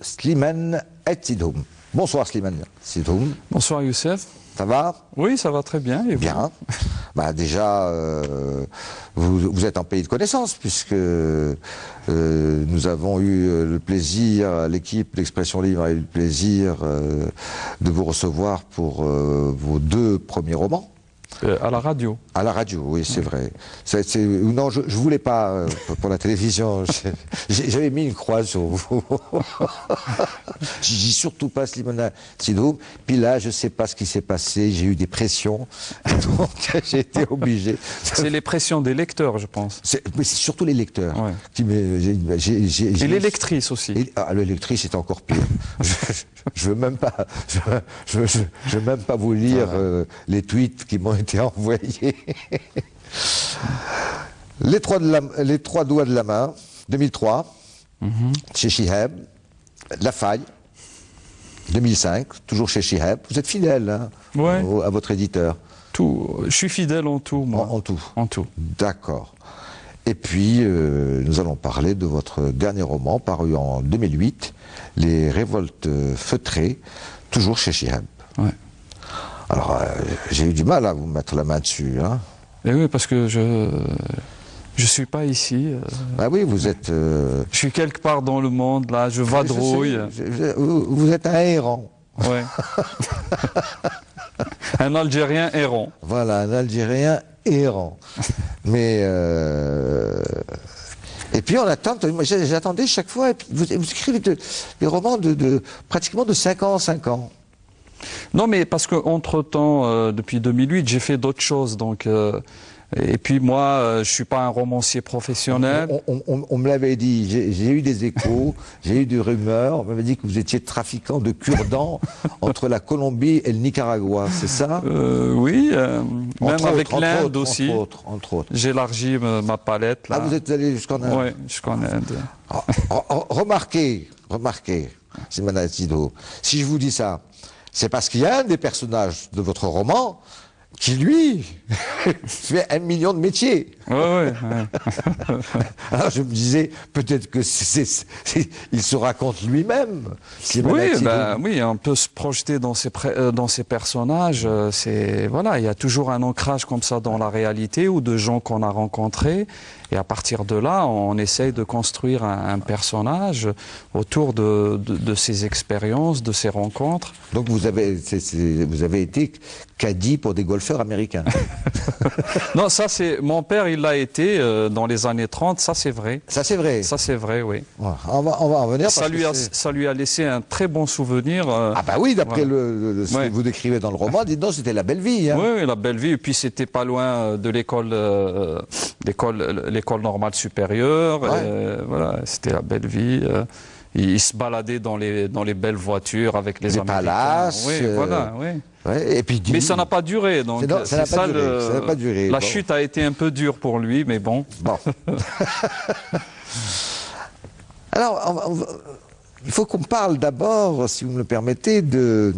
Slimane Sidhoum. Bonsoir Slimane Sidhoum. Bonsoir Youssef. Ça va? Oui, ça va très bien. Et vous? Bien. Bah déjà, vous êtes en pays de connaissance puisque nous avons eu le plaisir, l'équipe d'Expression Libre a eu le plaisir de vous recevoir pour vos 2 premiers romans. À la radio. À la radio, oui, c'est vrai. Non, je voulais pas pour la télévision. J'avais mis une croix sur vous. Je dis surtout pas Slimane Sidhoum. Puis là, je sais pas ce qui s'est passé. J'ai eu des pressions, donc j'ai été obligé. C'est les pressions des lecteurs, je pense. Mais c'est surtout les lecteurs. Ouais. Et les lectrices aussi. Les lectrices, c'est encore pire. Je veux même pas. Je veux même pas vous lire les tweets qui m'ont été envoyés. Les 3 doigts de la main, 2003, chez Chiheb. La faille, 2005, toujours chez Chiheb. Vous êtes fidèle hein, ouais. À votre éditeur. Tout. Je suis fidèle en tout, moi. En tout. En tout. D'accord. Et puis, nous allons parler de votre dernier roman, paru en 2008, Les Révoltes feutrées, toujours chez Chiheb. Ouais. Alors, j'ai eu du mal à vous mettre la main dessus. Hein. Et oui, parce que je suis pas ici. Ah oui, vous êtes... Je suis quelque part dans le monde, là, je vadrouille. Vous êtes un errant. Ouais. Un Algérien errant. Voilà, un Algérien errant. Mais... Et puis on attend, j'attendais chaque fois, et puis vous écrivez des romans pratiquement de 5 ans en 5 ans. Non, mais parce qu'entre-temps, depuis 2008, j'ai fait d'autres choses, donc... et puis moi, je suis pas un romancier professionnel. On me l'avait dit, j'ai eu des échos, j'ai eu des rumeurs, on m'avait dit que vous étiez trafiquant de cure-dents entre la Colombie et le Nicaragua, c'est ça? Oui, même avec l'Inde aussi. Entre autres. J'élargis ma palette. Là. Ah, vous êtes allé jusqu'en Inde? Oui, jusqu'en Inde. Remarquez, Slimane Sidhoum, si je vous dis ça, c'est parce qu'il y a un des personnages de votre roman qui, lui, fait 1 million de métiers. Ouais. Alors je me disais, peut-être que il se raconte lui-même. Oui, on peut se projeter dans ces personnages. Voilà, il y a toujours un ancrage comme ça dans la réalité ou de gens qu'on a rencontrés. Et à partir de là, on essaye de construire un personnage autour de ses expériences, de ses rencontres. Donc vous avez été caddie pour des golfeurs américains. Non, ça c'est mon père, il l'a été dans les années 30, ça c'est vrai. Ça c'est vrai. Ça c'est vrai, oui. Voilà. On va en venir. Ça lui a laissé un très bon souvenir. Ah bah oui, d'après voilà. ce que vous décrivez dans le roman, dites donc, c'était la belle vie. Hein. Oui, la belle vie. Et puis c'était pas loin de l'école normale supérieure. Ouais. Voilà, c'était la belle vie. Il se baladait dans les belles voitures avec les Américains. Palaces. Oui, voilà, oui. Ouais, et puis, mais ça n'a pas duré. Donc ça n'a pas duré. La chute a été un peu dure pour lui, mais bon. Alors, il faut qu'on parle d'abord, si vous me le permettez, de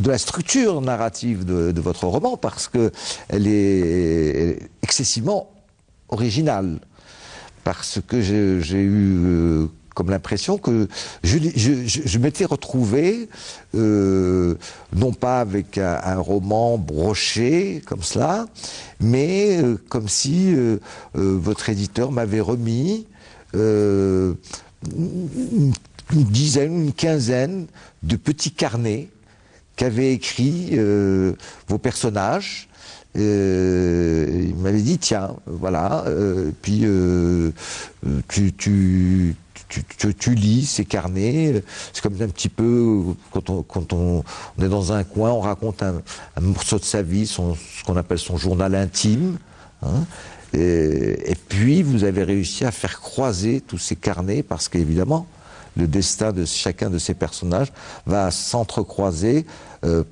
la structure narrative de votre roman, parce qu'elle est excessivement originale. Parce que j'ai eu comme l'impression que je m'étais retrouvé, non pas avec un roman broché comme cela, mais comme si votre éditeur m'avait remis une dizaine, une quinzaine de petits carnets qu'avaient écrits vos personnages. Il m'avait dit tiens voilà puis tu lis ces carnets, c'est comme un petit peu quand on est dans un coin, on raconte un morceau de sa vie, ce qu'on appelle son journal intime, hein, et puis vous avez réussi à faire croiser tous ces carnets parce qu'évidemment le destin de chacun de ces personnages va s'entrecroiser,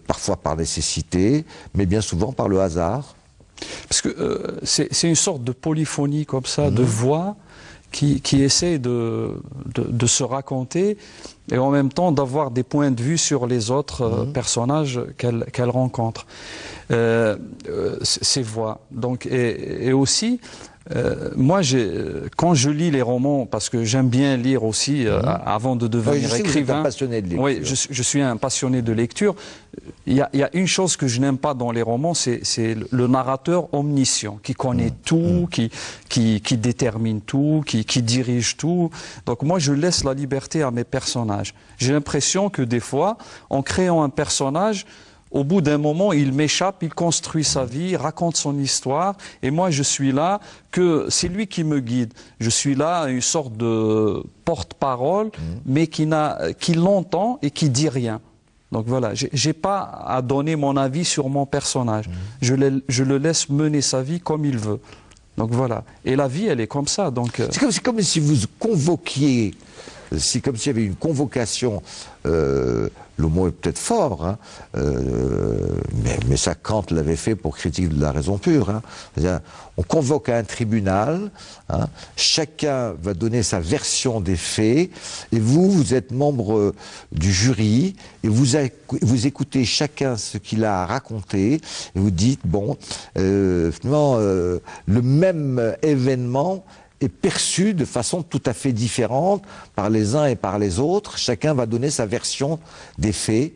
parfois par nécessité, mais bien souvent par le hasard. Parce que c'est une sorte de polyphonie comme ça, de voix qui essaie de se raconter et en même temps d'avoir des points de vue sur les autres personnages qu'elle rencontre. Ces voix. Donc, et aussi, Moi, quand je lis les romans, parce que j'aime bien lire aussi, avant de devenir je sais écrivain. Que vous êtes un passionné de lecture. Oui, je suis un passionné de lecture. Il y a une chose que je n'aime pas dans les romans, c'est le narrateur omniscient, qui connaît tout, qui détermine tout, qui dirige tout. Donc moi, je laisse la liberté à mes personnages. J'ai l'impression que des fois, en créant un personnage, au bout d'un moment, il m'échappe, il construit sa vie, raconte son histoire, et moi je suis là, que c'est lui qui me guide. Je suis là, une sorte de porte-parole, mais qui l'entend et qui dit rien. Donc voilà, j'ai pas à donner mon avis sur mon personnage. Je le laisse mener sa vie comme il veut. Donc voilà. Et la vie, elle est comme ça. Donc c'est comme si vous convoquiez. C'est comme s'il y avait une convocation, le mot est peut-être fort, hein, mais ça Kant l'avait fait pour critique de la raison pure. Hein. C'est-à-dire, on convoque un tribunal, hein, chacun va donner sa version des faits, et vous êtes membre du jury, et vous écoutez chacun ce qu'il a raconté, et vous dites, bon, finalement, le même événement est perçu de façon tout à fait différente par les uns et par les autres. Chacun va donner sa version des faits.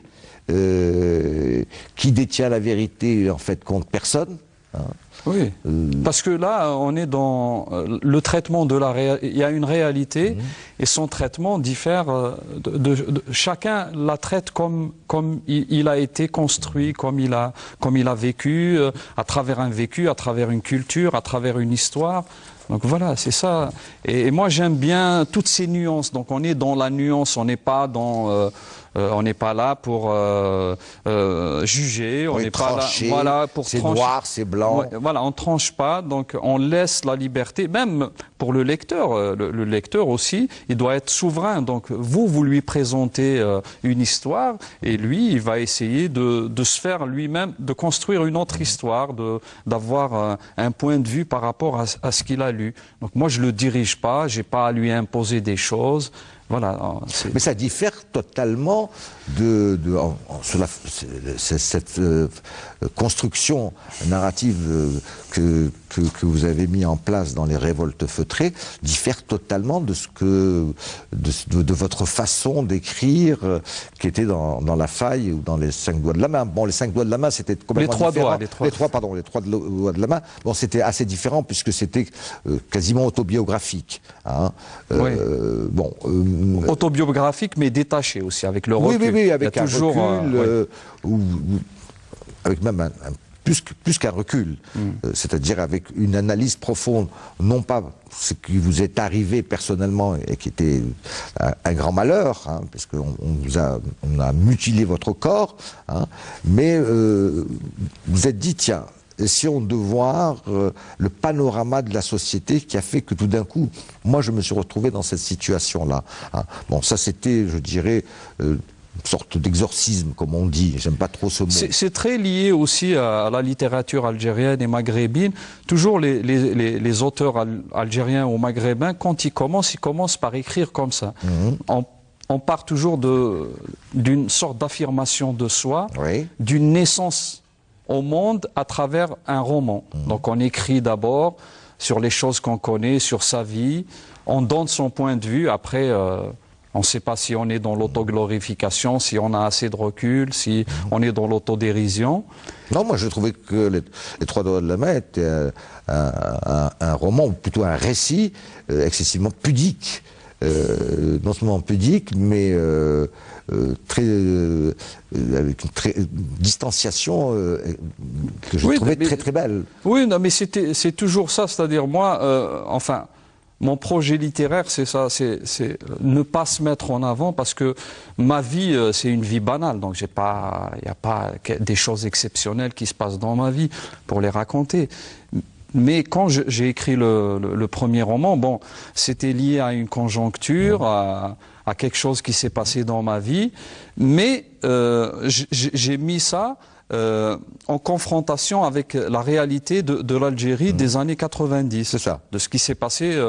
Qui détient la vérité, en fait, contre personne. Hein. Oui, parce que là, on est dans le traitement de la réalité. Il y a une réalité et son traitement diffère. Chacun la traite comme il a été construit, comme il a vécu, à travers un vécu, à travers une culture, à travers une histoire. Donc voilà, c'est ça. Et moi, j'aime bien toutes ces nuances. Donc on est dans la nuance, on n'est pas dans... on n'est pas là pour juger, on n'est pas là voilà, pour c'est trancher. Noir, c'est blanc. Ouais, voilà, on tranche pas, donc on laisse la liberté, même pour le lecteur. Le lecteur aussi, il doit être souverain. Donc vous lui présentez une histoire et lui, il va essayer de se faire lui-même, de construire une autre histoire, d'avoir un point de vue par rapport à ce qu'il a lu. Donc moi, je le dirige pas, j'ai pas à lui imposer des choses. Voilà. Mais ça diffère totalement sur cette construction narrative que vous avez mis en place dans les Révoltes feutrées diffère totalement de votre façon d'écrire qui était dans La Faille ou dans Les 5 doigts de la main. Bon, Les 5 doigts de la main, c'était complètement différent. Les trois doigts de la main. Bon, c'était assez différent puisque c'était quasiment autobiographique. Hein. Oui. Bon. Autobiographique, mais détaché aussi, avec le recul. Oui, avec un toujours, recul, avec même plus qu'un recul, c'est-à-dire avec une analyse profonde, non pas ce qui vous est arrivé personnellement et qui était un grand malheur, hein, parce qu'on on a mutilé votre corps, hein, mais vous êtes dit, tiens, essayons de voir le panorama de la société qui a fait que tout d'un coup, moi je me suis retrouvé dans cette situation-là. Hein. Bon, ça c'était, je dirais, une sorte d'exorcisme, comme on dit. J'aime pas trop ce mot. C'est très lié aussi à la littérature algérienne et maghrébine. Toujours les auteurs algériens ou maghrébins, quand ils commencent par écrire comme ça. On part toujours d'une sorte d'affirmation de soi, Oui. d'une naissance au monde à travers un roman. Donc on écrit d'abord sur les choses qu'on connaît, sur sa vie, on donne son point de vue, après on ne sait pas si on est dans l'autoglorification, si on a assez de recul, si on est dans l'autodérision. Non, moi je trouvais que les Trois doigts de la main était un roman, ou plutôt un récit excessivement pudique. Non seulement pudique, mais avec une distanciation que je trouvais très belle. Oui, non, mais c'est toujours ça, c'est-à-dire moi, enfin, mon projet littéraire, c'est ça, c'est ne pas se mettre en avant, parce que ma vie, c'est une vie banale, donc il n'y a pas des choses exceptionnelles qui se passent dans ma vie pour les raconter. Mais quand j'ai écrit le premier roman, bon, c'était lié à une conjoncture, à quelque chose qui s'est passé dans ma vie, mais j'ai mis ça en confrontation avec la réalité de l'Algérie des années 90. C'est ça. De ce qui s'est passé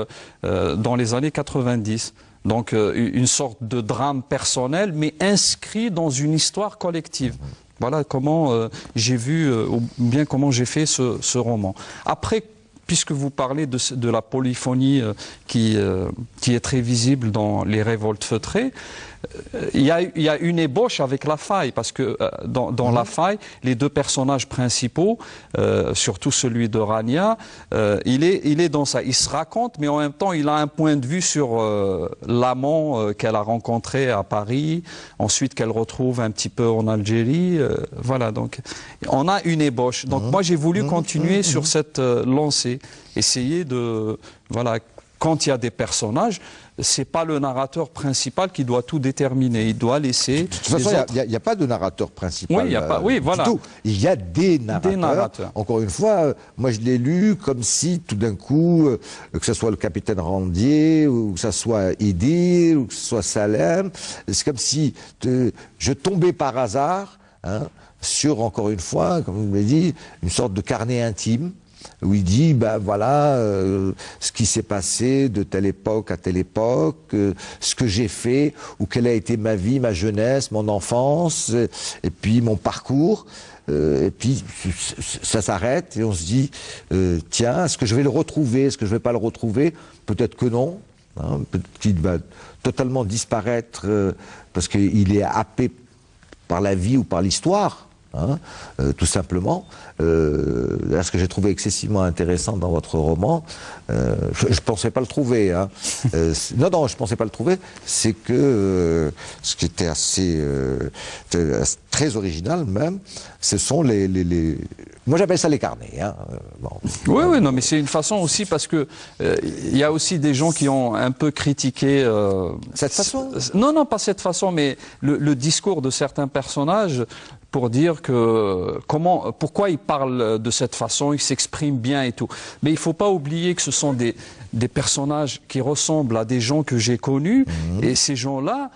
dans les années 90. Donc une sorte de drame personnel, mais inscrit dans une histoire collective. Voilà comment j'ai vu, ou bien comment j'ai fait ce roman. Après, puisque vous parlez de la polyphonie qui est très visible dans les révoltes feutrées, il y a une ébauche avec la faille, parce que dans la faille, les deux personnages principaux, surtout celui de Rania, il est dans ça. Il se raconte, mais en même temps, il a un point de vue sur l'amant qu'elle a rencontré à Paris, ensuite qu'elle retrouve un petit peu en Algérie. Voilà, donc on a une ébauche. Donc moi, j'ai voulu continuer sur cette lancée, essayer de... Voilà, quand il y a des personnages, c'est pas le narrateur principal qui doit tout déterminer. Il doit laisser. De toute façon, il n'y a pas de narrateur principal. Oui, il y a pas. Oui, voilà. Il y a des narrateurs. Encore une fois, moi je l'ai lu comme si tout d'un coup, que ce soit le capitaine Randier, ou que ce soit Idir, ou que ce soit Salem, c'est comme si je tombais par hasard sur, encore une fois, comme vous l'avez dit, une sorte de carnet intime, où il dit, ben voilà, ce qui s'est passé de telle époque à telle époque, ce que j'ai fait, ou quelle a été ma vie, ma jeunesse, mon enfance, et puis mon parcours. Et puis ça s'arrête et on se dit, tiens, est-ce que je vais le retrouver, est-ce que je vais pas le retrouver? Peut-être que non. Peut-être qu'il va totalement disparaître parce qu'il est happé par la vie ou par l'histoire. Tout simplement. Ce que j'ai trouvé excessivement intéressant dans votre roman, je pensais pas le trouver. Non, je pensais pas le trouver. C'est que ce qui était assez très original même, ce sont moi j'appelle ça les carnets. Oui, non, mais c'est une façon aussi parce que il y a aussi des gens qui ont un peu critiqué cette façon. Non, pas cette façon, mais le discours de certains personnages. Pour dire que pourquoi il parle de cette façon, il s'exprime bien et tout. Mais il faut pas oublier que ce sont des personnages qui ressemblent à des gens que j'ai connus, et ces gens-là,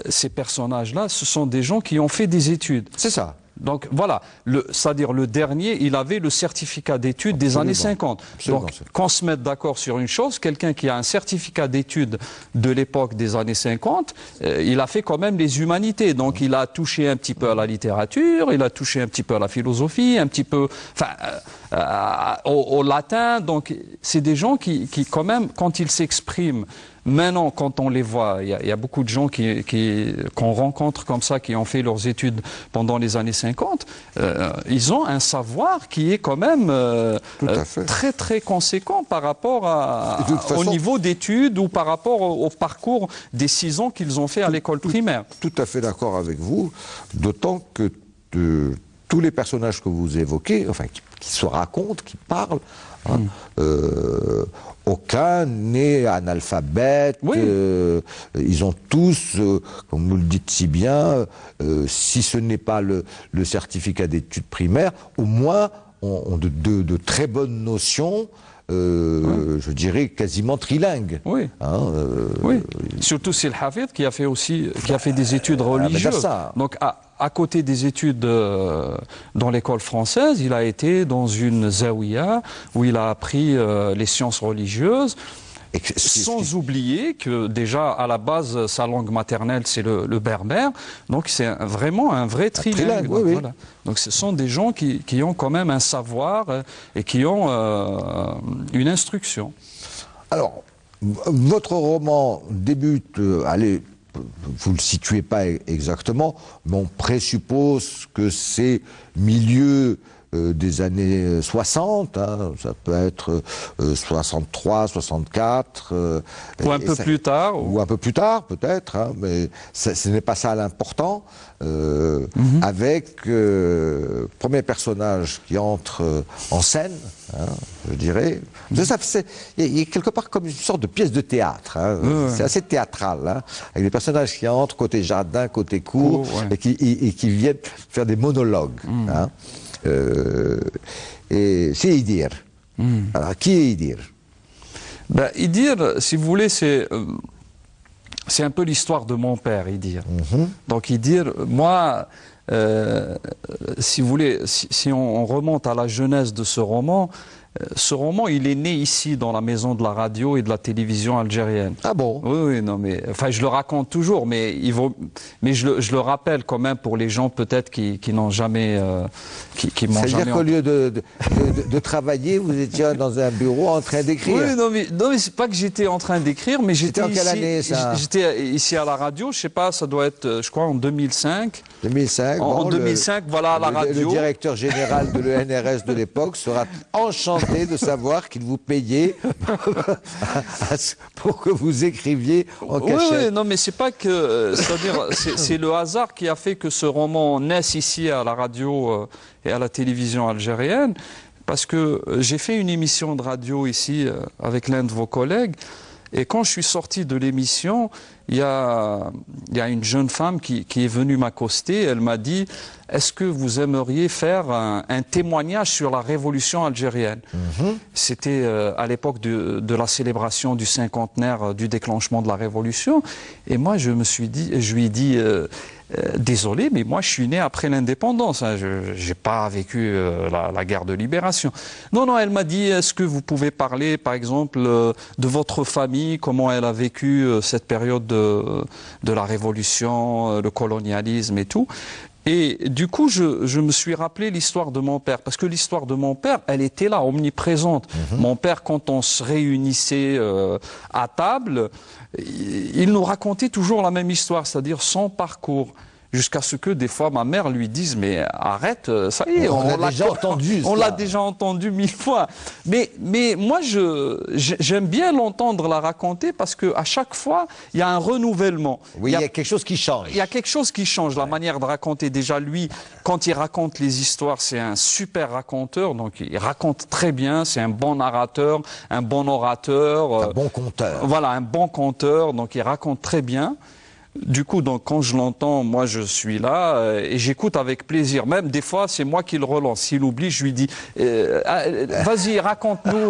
ces personnages-là, ce sont des gens qui ont fait des études. C'est ça. Donc voilà, c'est-à-dire le dernier, il avait le certificat d'études des années 50. Donc qu'on se mette d'accord sur une chose, quelqu'un qui a un certificat d'études de l'époque des années 50, il a fait quand même les humanités. Donc il a touché un petit peu à la littérature, il a touché un petit peu à la philosophie, un petit peu au latin. Donc c'est des gens qui quand même, quand ils s'expriment, maintenant, quand on les voit, il y a beaucoup de gens qu'on rencontre comme ça, qui ont fait leurs études pendant les années 50, ils ont un savoir qui est quand même très très conséquent par rapport au niveau d'études ou par rapport au parcours des 6 ans qu'ils ont fait à l'école primaire. Tout à fait d'accord avec vous, d'autant que tous les personnages que vous évoquez, enfin qui se racontent, qui parlent, aucun n'est analphabète. Oui. Ils ont tous, comme vous le dites si bien, si ce n'est pas le certificat d'études primaires, au moins ont de très bonnes notions. Je dirais quasiment trilingue. Oui. Oui. Surtout c'est le Hafid qui a fait des études religieuses. Donc à côté des études dans l'école française, il a été dans une zawiya où il a appris les sciences religieuses. Sans oublier que déjà à la base sa langue maternelle c'est le berbère, donc c'est vraiment un vrai trilingue. Donc, oui. voilà. Donc ce sont des gens qui ont quand même un savoir et qui ont une instruction. Alors, votre roman débute, vous ne le situez pas exactement, mais on présuppose que c'est milieu des années 60, ça peut être 63, 64. Ou un peu plus tard. Ou un peu plus tard, peut-être, mais ce n'est pas ça l'important. Avec premier personnage qui entre en scène, je dirais. Il y a quelque part comme une sorte de pièce de théâtre. C'est assez théâtral, avec des personnages qui entrent côté jardin, côté cour, et qui viennent faire des monologues. Et c'est Idir. Alors, qui est Idir? Idir, si vous voulez, c'est un peu l'histoire de mon père, Idir. Donc Idir, moi, si vous voulez, si on remonte à la jeunesse de ce roman, Ce roman, il est né ici, dans la maison de la radio et de la télévision algérienne. Ah bon? Oui, oui, non, mais enfin, je le raconte toujours, mais je le rappelle quand même pour les gens peut-être qui n'ont jamais, qui m'ont jamais. C'est-à-dire qu'au lieu de travailler, vous étiez dans un bureau en train d'écrire. Oui, non, mais c'est pas que j'étais en train d'écrire, mais j'étais en quelle année, ça? J'étais ici à la radio. Je sais pas, ça doit être, je crois, en 2005. 2005. En 2005, voilà, à la radio. Le directeur général de l'ENRS de l'époque sera enchanté de savoir qu'il vous payait pour que vous écriviez en cachette. Oui, non, mais c'est pas que, c'est-à-dire, c'est le hasard qui a fait que ce roman naisse ici à la radio et à la télévision algérienne, parce que j'ai fait une émission de radio ici avec l'un de vos collègues. Et quand je suis sorti de l'émission, il y a une jeune femme qui est venue m'accoster. Elle m'a dit, est-ce que vous aimeriez faire un témoignage sur la révolution algérienne? C'était à l'époque de la célébration du cinquantenaire du déclenchement de la révolution. Et moi, je lui ai dit, désolé, mais moi je suis né après l'indépendance, hein. Je n'ai pas vécu la guerre de libération. Non, non, elle m'a dit, est-ce que vous pouvez parler par exemple de votre famille, comment elle a vécu cette période de la révolution, le colonialisme et tout. Et du coup, je me suis rappelé l'histoire de mon père, parce que l'histoire de mon père, elle était là, omniprésente. Mon père, quand on se réunissait à table, il nous racontait toujours la même histoire, c'est-à-dire son parcours. Jusqu'à ce que des fois ma mère lui dise, mais arrête, ça y est, on l'a déjà entendu. On l'a déjà entendu 1000 fois. Mais moi j'aime bien l'entendre la raconter, parce que à chaque fois il y a un renouvellement. Oui, il y a quelque chose qui change. Il y a quelque chose qui change, la manière de raconter. Déjà lui, quand il raconte les histoires, c'est un super raconteur, donc il raconte très bien, c'est un bon narrateur, un bon orateur. Un bon conteur. Voilà, un bon conteur, donc il raconte très bien. Du coup, donc, quand je l'entends, moi, je suis là et j'écoute avec plaisir. Même des fois, c'est moi qui le relance. S'il oublie, je lui dis vas-y, raconte-nous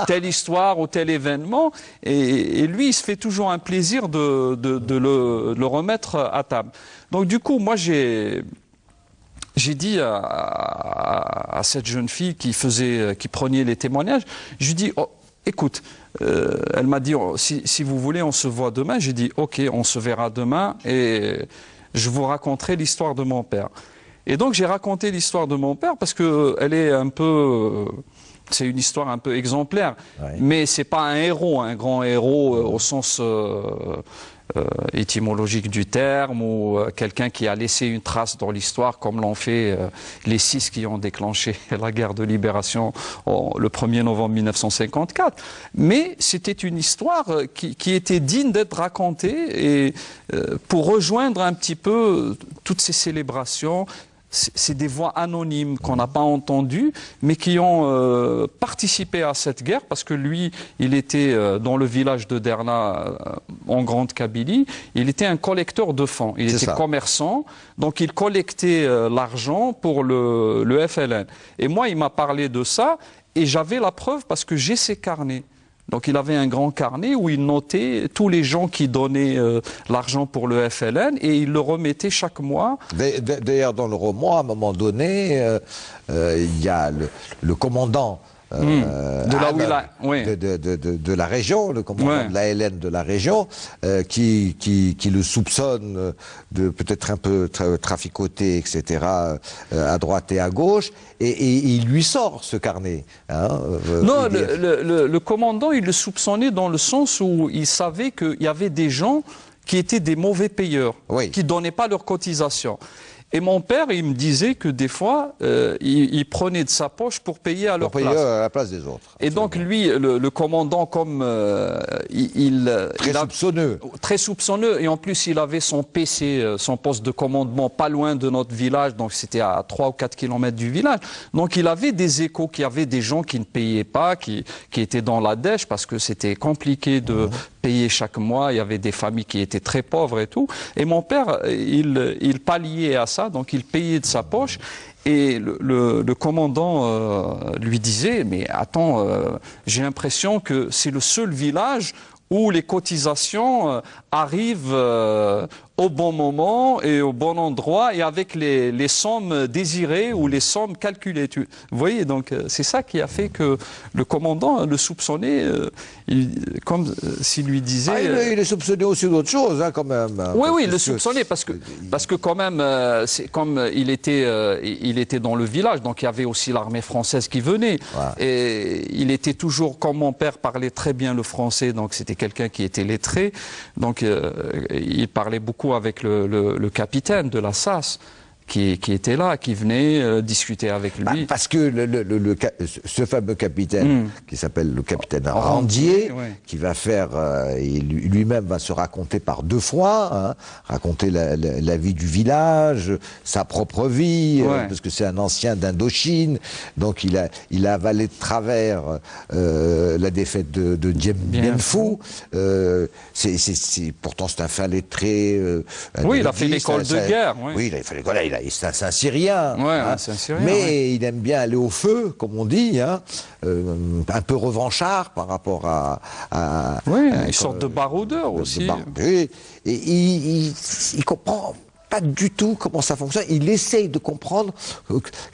telle histoire ou tel événement. Et lui, il se fait toujours un plaisir de le remettre à table. Donc, du coup, moi, j'ai dit à cette jeune fille qui prenait les témoignages, je lui dis écoute, elle m'a dit, si vous voulez, on se voit demain. J'ai dit, ok, on se verra demain et je vous raconterai l'histoire de mon père. Et donc, j'ai raconté l'histoire de mon père parce que elle est un peu... c'est une histoire un peu exemplaire. Oui. Mais c'est pas un héros, un grand héros au sens... étymologique du terme, ou quelqu'un qui a laissé une trace dans l'histoire, comme l'ont fait les 6 qui ont déclenché la guerre de libération le 1er novembre 1954. Mais c'était une histoire qui était digne d'être racontée, et pour rejoindre un petit peu toutes ces célébrations. C'est des voix anonymes qu'on n'a pas entendues, mais qui ont participé à cette guerre, parce que lui, il était dans le village de Derna, en Grande Kabylie, il était un collecteur de fonds, il était commerçant, donc il collectait l'argent pour le FLN. Et moi, il m'a parlé de ça, et j'avais la preuve parce que j'ai ces carnets. Donc il avait un grand carnet où il notait tous les gens qui donnaient l'argent pour le FLN, et il le remettait chaque mois. D'ailleurs, dans le roman, à un moment donné, il y a le commandant de la région, le commandant de l'ALN de la région, qui le soupçonne de peut-être un peu traficoter, etc., à droite et à gauche, et il lui sort ce carnet. Hein, non, le commandant, il le soupçonnait dans le sens où il savait qu'il y avait des gens qui étaient des mauvais payeurs, qui ne donnaient pas leurs cotisations. Et mon père, il me disait que des fois, il prenait de sa poche pour payer à leur place. Payer à la place des autres. Et donc lui, le commandant, comme très soupçonneux. Très soupçonneux. Et en plus, il avait son PC, son poste de commandement, pas loin de notre village. Donc c'était à 3 ou 4 kilomètres du village. Donc il avait des échos qu'il y avait des gens qui ne payaient pas, qui étaient dans la dèche, parce que c'était compliqué de payer chaque mois. Il y avait des familles qui étaient très pauvres et tout. Et mon père, il palliait à ça. Donc il payait de sa poche, et le commandant lui disait, mais attends, j'ai l'impression que c'est le seul village où les cotisations arrive au bon moment et au bon endroit et avec les sommes désirées ou les sommes calculées. Vous voyez, donc c'est ça qui a fait que le commandant le soupçonnait, comme s'il lui disait... Ah, il est soupçonné aussi d'autres choses, hein, quand même. Oui, oui, il le soupçonnait parce que quand même, c'est comme il était dans le village, donc il y avait aussi l'armée française qui venait. Ouais. Et il était toujours, comme mon père parlait très bien le français, donc c'était quelqu'un qui était lettré, donc il parlait beaucoup avec le capitaine de la SAS qui était là, qui venait discuter avec lui. Parce que ce fameux capitaine, qui s'appelle le capitaine Randier, qui va faire, lui-même va se raconter par 2 fois, hein, raconter la vie du village, sa propre vie, parce que c'est un ancien d'Indochine, donc il a avalé de travers la défaite de Dien Bien Phu. Pourtant c'est un fin lettré. Oui, il a fait l'école de guerre. Oui, il a fait l'école. C'est un Syrien, hein, mais il aime bien aller au feu, comme on dit, hein, un peu revanchard par rapport à une sorte de baroudeur aussi. Et il comprend pas du tout comment ça fonctionne. Il essaye de comprendre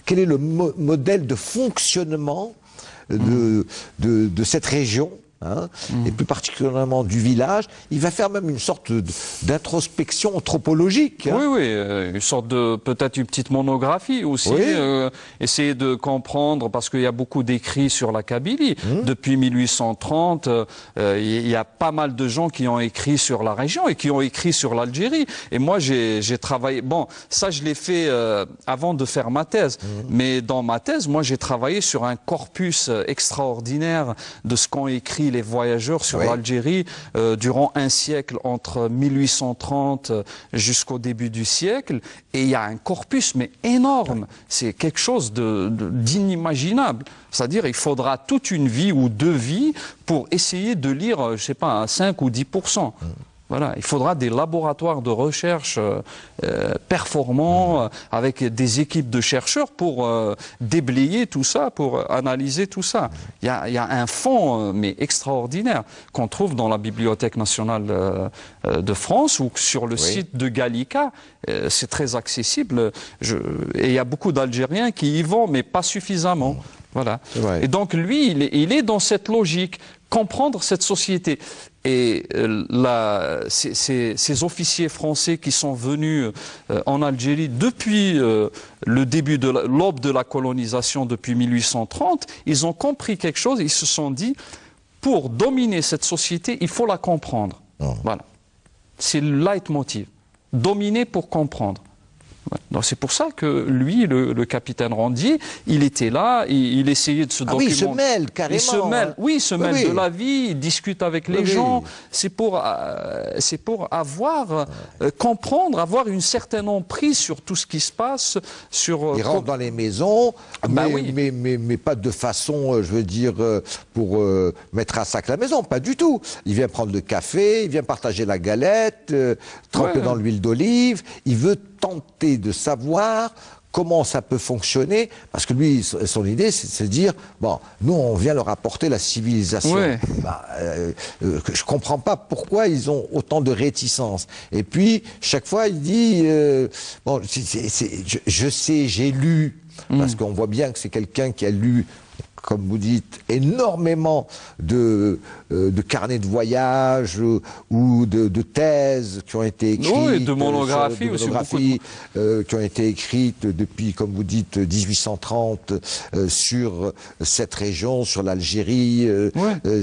quel est le modèle de fonctionnement de cette région. Hein, et plus particulièrement du village, il va faire même une sorte d'introspection anthropologique. Hein. Oui, oui, une sorte de, peut-être une petite monographie aussi, essayer de comprendre, parce qu'il y a beaucoup d'écrits sur la Kabylie. Depuis 1830, il y a pas mal de gens qui ont écrit sur la région et qui ont écrit sur l'Algérie. Et moi, j'ai travaillé, bon, ça je l'ai fait avant de faire ma thèse, mais dans ma thèse, moi j'ai travaillé sur un corpus extraordinaire de ce qu'ont écrit les voyageurs sur l'Algérie durant un siècle, entre 1830 jusqu'au début du siècle, et il y a un corpus mais énorme, c'est quelque chose d'inimaginable. C'est-à-dire il faudra toute une vie ou 2 vies pour essayer de lire, je sais pas, à 5 ou 10%. Voilà, il faudra des laboratoires de recherche performants avec des équipes de chercheurs pour déblayer tout ça, pour analyser tout ça. Il y a un fond mais extraordinaire qu'on trouve dans la Bibliothèque nationale de France ou sur le site de Gallica. C'est très accessible et il y a beaucoup d'Algériens qui y vont, mais pas suffisamment. Voilà. Et donc lui, il est dans cette logique, comprendre cette société. Et ces officiers français qui sont venus en Algérie depuis le début de l'aube de la colonisation, depuis 1830, ils ont compris quelque chose, ils se sont dit, pour dominer cette société, il faut la comprendre. Voilà. C'est le leitmotiv. Dominer pour comprendre. Donc c'est pour ça que lui, le capitaine Randier, il était là, il essayait de se documenter. Il se mêle carrément. Il se mêle, il se mêle de la vie, il discute avec les gens. C'est pour avoir, comprendre, avoir une certaine emprise sur tout ce qui se passe. Il rentre dans les maisons, mais pas de façon, je veux dire, pour mettre à sac la maison, pas du tout. Il vient prendre le café, il vient partager la galette, tremper dans l'huile d'olive, il veut tenter de savoir comment ça peut fonctionner, parce que lui, son idée, c'est de dire, bon, nous, on vient leur apporter la civilisation. Je comprends pas pourquoi ils ont autant de réticence. Et puis, chaque fois, il dit, bon, je sais, j'ai lu, parce qu'on voit bien que c'est quelqu'un qui a lu, comme vous dites, énormément de carnets de voyage ou de thèses qui ont été écrites, de monographies aussi, qui ont été écrites depuis, comme vous dites, 1830 sur cette région, sur l'Algérie,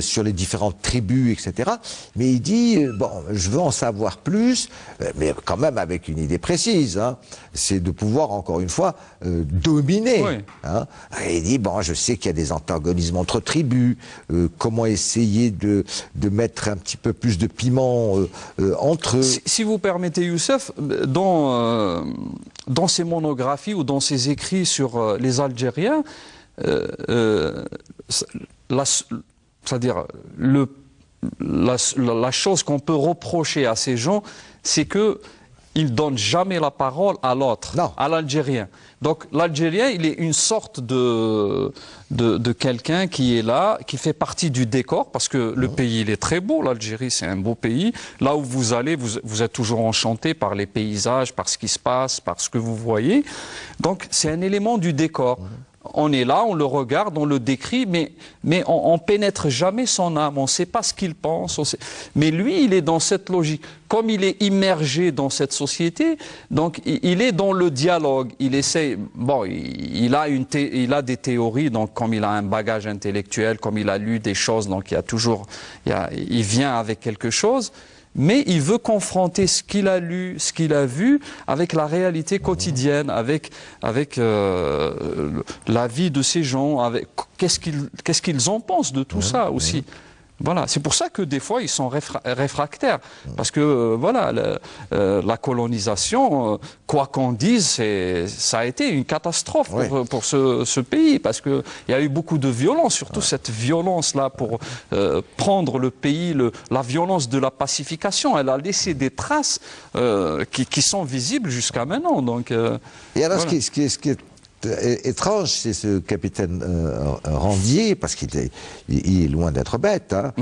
sur les différentes tribus, etc. Mais il dit, bon, je veux en savoir plus, mais quand même avec une idée précise, hein, c'est de pouvoir, encore une fois, dominer. Hein. Et il dit, bon, je sais qu'il y a des antagonismes entre tribus, comment essayer de mettre un petit peu plus de piment entre eux. Si vous permettez, Youssef, dans ces monographies ou dans ces écrits sur les Algériens, c'est-à-dire la chose qu'on peut reprocher à ces gens, c'est que il donne jamais la parole à l'autre, à l'Algérien. Donc l'Algérien, il est une sorte de quelqu'un qui est là, qui fait partie du décor, parce que le pays, il est très beau, l'Algérie, c'est un beau pays. Là où vous allez, vous êtes toujours enchanté par les paysages, par ce qui se passe, par ce que vous voyez. Donc c'est un élément du décor. On est là, on le regarde, on le décrit, mais on pénètre jamais son âme, on ne sait pas ce qu'il pense. Mais lui, il est dans cette logique. Comme il est immergé dans cette société, donc il est dans le dialogue. Il essaie. Bon, il a des théories, donc comme il a un bagage intellectuel, comme il a lu des choses, donc il vient avec quelque chose. Mais il veut confronter ce qu'il a lu, ce qu'il a vu, avec la réalité quotidienne, avec la vie de ces gens, avec qu'est-ce qu'ils en pensent de tout ça aussi. Voilà, c'est pour ça que des fois ils sont réfractaires, parce que voilà, la colonisation, quoi qu'on dise, ça a été une catastrophe pour ce pays, parce que il y a eu beaucoup de violence, surtout cette violence-là pour prendre le pays, la violence de la pacification, elle a laissé des traces qui sont visibles jusqu'à maintenant. Donc, et alors, voilà. ce qui est étrange, c'est ce capitaine Randier, parce qu'il est loin d'être bête. Hein.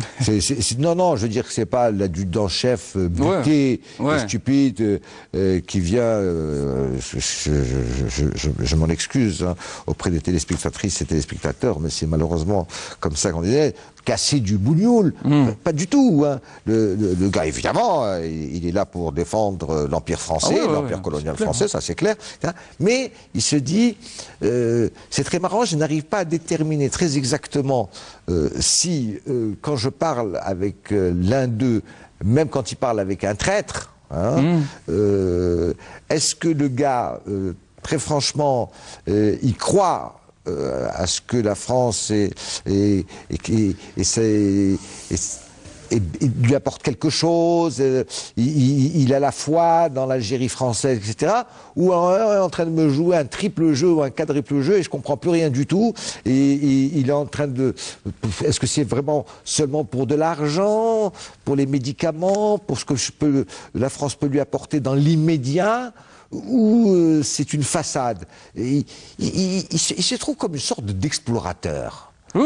Non, je veux dire que c'est pas l'adjudant-chef buté, et stupide, qui vient, je m'en excuse auprès des téléspectatrices et téléspectateurs, mais c'est malheureusement comme ça qu'on disait, casser du bougnoul. Pas du tout. Hein. Le gars, évidemment, il est là pour défendre l'Empire français, l'Empire colonial français, ça c'est clair. Mais il se dit, c'est très marrant, je n'arrive pas à déterminer très exactement si, quand je parle avec l'un d'eux, même quand il parle avec un traître, est-ce que le gars, très franchement, il croit à ce que la France lui apporte quelque chose, il a la foi dans l'Algérie française, etc. Ou on est en train de me jouer un triple jeu ou un quadruple jeu et je comprends plus rien du tout. Et il est en train de... Est-ce que c'est vraiment seulement pour de l'argent, pour les médicaments, pour ce que la France peut lui apporter dans l'immédiat, ou c'est une façade? Il se trouve comme une sorte d'explorateur. Oui,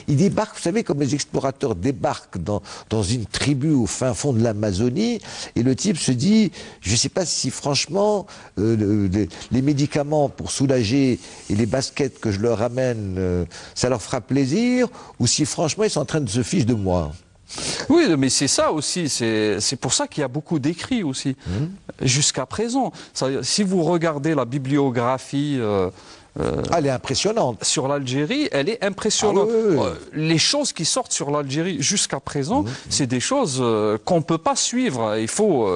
il débarque, vous savez, comme les explorateurs débarquent dans une tribu au fin fond de l'Amazonie, et le type se dit, je ne sais pas si franchement les médicaments pour soulager et les baskets que je leur amène, ça leur fera plaisir, ou si franchement ils sont en train de se ficher de moi. Oui, mais c'est ça aussi, c'est pour ça qu'il y a beaucoup d'écrits aussi, jusqu'à présent. Si vous regardez la bibliographie... elle est impressionnante. Sur l'Algérie, elle est impressionnante. Les choses qui sortent sur l'Algérie jusqu'à présent, c'est des choses qu'on ne peut pas suivre. Il faut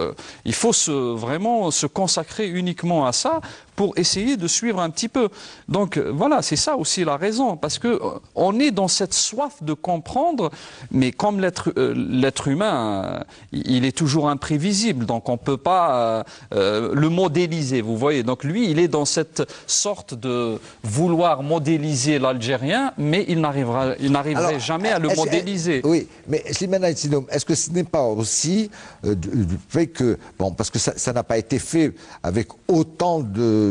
vraiment se consacrer uniquement à ça pour essayer de suivre un petit peu. Donc voilà, c'est ça aussi la raison, parce que on est dans cette soif de comprendre, mais comme l'être humain, il est toujours imprévisible, donc on peut pas le modéliser, vous voyez. Donc lui, il est dans cette sorte de vouloir modéliser l'Algérien, mais il n'arriverait jamais à le modéliser. Oui, mais Slimane Aït-Sinoum, est-ce que ce n'est pas aussi du fait que, bon, parce que ça n'a pas été fait avec autant de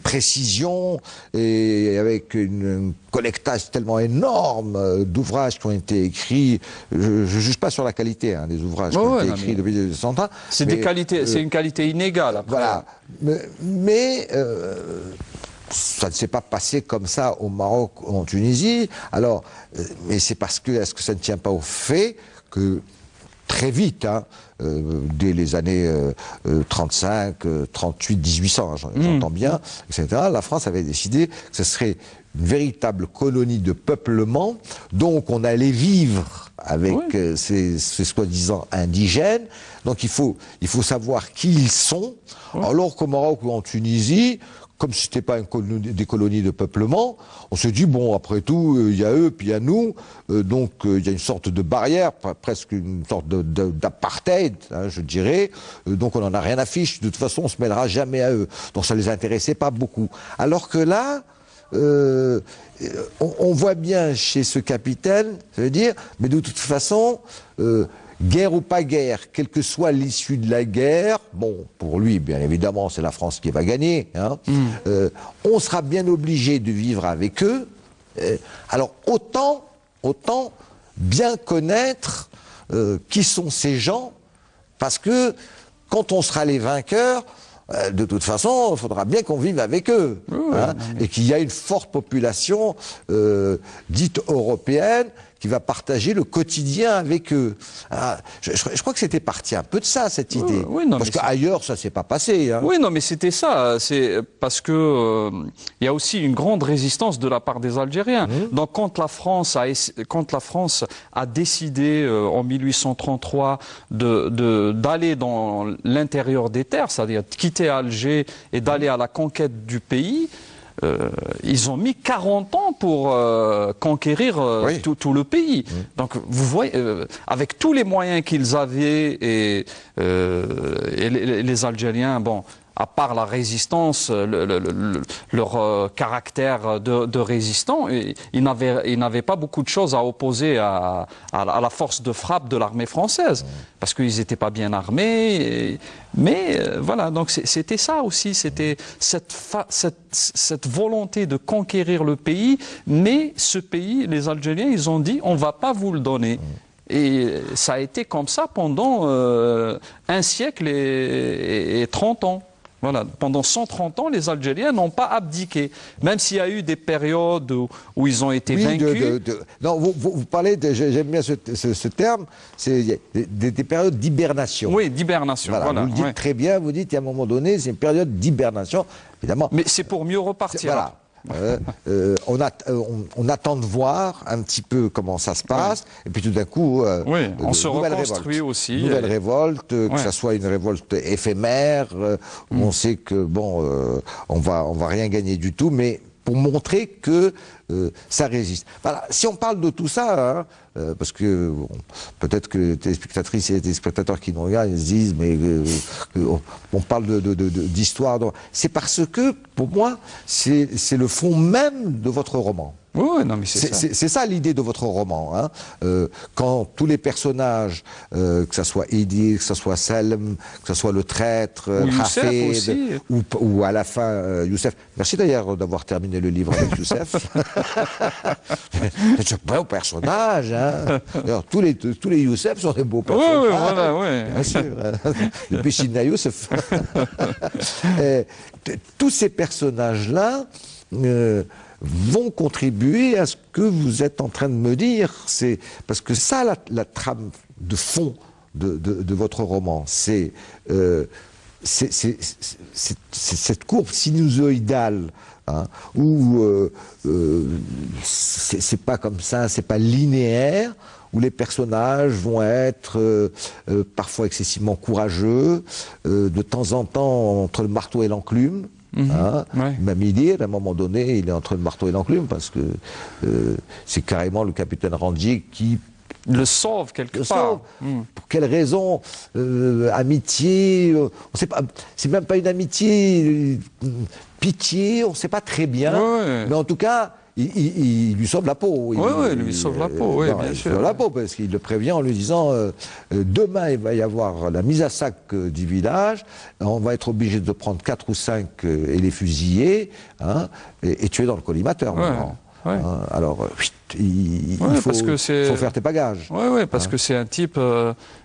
précision et avec un collectage tellement énorme d'ouvrages qui ont été écrits. Je ne juge pas sur la qualité des ouvrages qui ont été écrits depuis 200 ans. C'est une qualité inégale. Après. Voilà. Mais ça ne s'est pas passé comme ça au Maroc ou en Tunisie. Alors, mais c'est parce que, est-ce que ça ne tient pas au fait que très vite, dès les années 35, 38, 1800, j'entends bien, etc., la France avait décidé que ce serait une véritable colonie de peuplement, donc on allait vivre avec ces soi-disant indigènes, donc il faut savoir qui ils sont, alors qu'au Maroc ou en Tunisie, comme ce n'était pas des colonies de peuplement, on se dit, bon, après tout, il y a eux, puis il y a nous, donc il y a une sorte de barrière, presque une sorte d'apartheid, je dirais, donc on n'en a rien à fiche, de toute façon, on se mêlera jamais à eux. Donc ça les intéressait pas beaucoup. Alors que là, on voit bien chez ce capitaine, ça veut dire, mais de toute façon, guerre ou pas guerre, quelle que soit l'issue de la guerre, bon, pour lui, bien évidemment, c'est la France qui va gagner, hein, on sera bien obligé de vivre avec eux. Alors, autant bien connaître qui sont ces gens, parce que quand on sera les vainqueurs, de toute façon, il faudra bien qu'on vive avec eux, hein, et qu'il y a une forte population dite européenne qui va partager le quotidien avec eux. Ah, je crois que c'était parti un peu de ça, cette idée. Parce qu'ailleurs, ça s'est pas passé. Hein. Oui, non, mais c'était ça. C'est parce que il y a aussi une grande résistance de la part des Algériens. Donc, quand la France a décidé en 1833 d'aller dans l'intérieur des terres, c'est-à-dire de quitter Alger et d'aller à la conquête du pays, ils ont mis 40 ans pour conquérir tout le pays. Donc vous voyez, avec tous les moyens qu'ils avaient et les Algériens, bon, à part la résistance, leur caractère de résistant, ils n'avaient pas beaucoup de choses à opposer à la force de frappe de l'armée française, parce qu'ils n'étaient pas bien armés. Mais voilà, donc c'était ça aussi, c'était cette volonté de conquérir le pays, mais ce pays, les Algériens, ils ont dit, on va pas vous le donner. Et ça a été comme ça pendant un siècle et 30 ans. Voilà, pendant 130 ans, les Algériens n'ont pas abdiqué, même s'il y a eu des périodes où ils ont été vaincus. Non, vous parlez, j'aime bien ce terme, c'est des périodes d'hibernation. Oui, d'hibernation. Voilà, vous le dites très bien, vous dites, à un moment donné, c'est une période d'hibernation, évidemment. Mais c'est pour mieux repartir. Voilà. On attend de voir un petit peu comment ça se passe, et puis tout d'un coup, on se reconstruit aussi. Nouvelle révolte, que ça soit une révolte éphémère, où on sait que bon, on va rien gagner du tout, mais pour montrer que ça résiste. Voilà. Si on parle de tout ça, hein, parce que peut-être que les téléspectatrices et les téléspectateurs qui nous regardent, ils se disent, mais on parle d'histoire. C'est parce que, pour moi, c'est le fond même de votre roman. Oui, non, mais c'est ça l'idée de votre roman. Hein. Quand tous les personnages, que ce soit Idi, que ce soit Salem, que ce soit le traître, Hafid, ou à la fin Youssef. Merci d'ailleurs d'avoir terminé le livre avec Youssef. C'est un beau personnage. Hein. Tous les Youssef sont des beaux personnages. Oui, voilà, oui. Bien sûr. Depuis Sidna Youssef. Tous ces personnages-là vont contribuer à ce que vous êtes en train de me dire. C'est parce que ça, la trame de fond de votre roman, c'est cette courbe sinusoïdale, hein, où c'est pas comme ça, c'est pas linéaire, où les personnages vont être parfois excessivement courageux, de temps en temps entre le marteau et l'enclume. Même Idir, à un moment donné, il est entre le marteau et l'enclume, parce que c'est carrément le capitaine Randji qui le sauve quelque part. Pour quelle raison? Amitié, on sait pas, c'est même pas une amitié, pitié, on ne sait pas très bien, mais en tout cas, il lui sauve la peau. Oui, il lui sauve la peau, oui, bien sûr. Il sauve la peau, parce qu'il le prévient en lui disant demain, il va y avoir la mise à sac du village, on va être obligé de prendre 4 ou 5 et les fusiller, hein, et tuer dans le collimateur. Alors, il faut faire tes bagages. Oui, parce que c'est un type